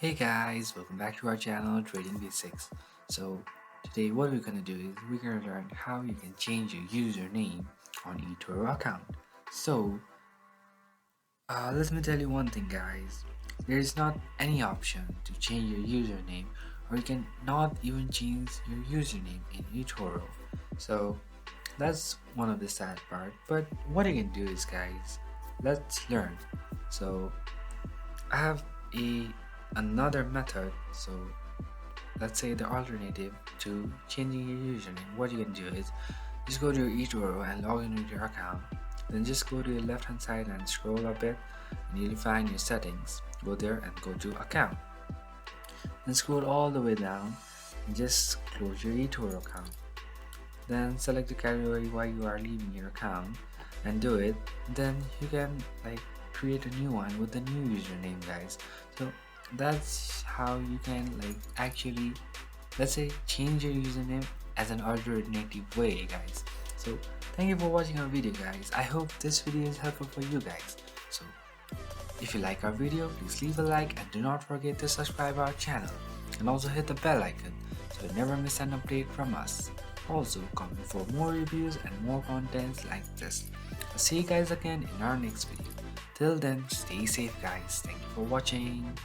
Hey guys, welcome back to our channel Trading Basics. So today what we're gonna do is we're gonna learn how you can change your username on Etoro account. So let me tell you one thing guys, there is not any option to change your username, or you can not even change your username in Etoro. So that's one of the sad part, but what you can do is guys, let's learn. So I have a another method. So let's say the alternative to changing your username, what you can do is just go to your eToro and log in with your account. Then just go to the left hand side and scroll a bit, and you'll find your settings. Go there and go to account. Then scroll all the way down and just close your eToro account. Then select the category why you are leaving your account and do it. Then you can create a new one with the new username guys. So that's how you can actually, let's say, change your username as an alternative way guys. So thank you for watching our video guys. I hope this video is helpful for you guys. So if you like our video, please leave a like and do not forget to subscribe our channel, and also hit the bell icon so you never miss an update from us. Also comment for more reviews and more contents like this. I'll see you guys again in our next video. Till then, stay safe guys. Thank you for watching.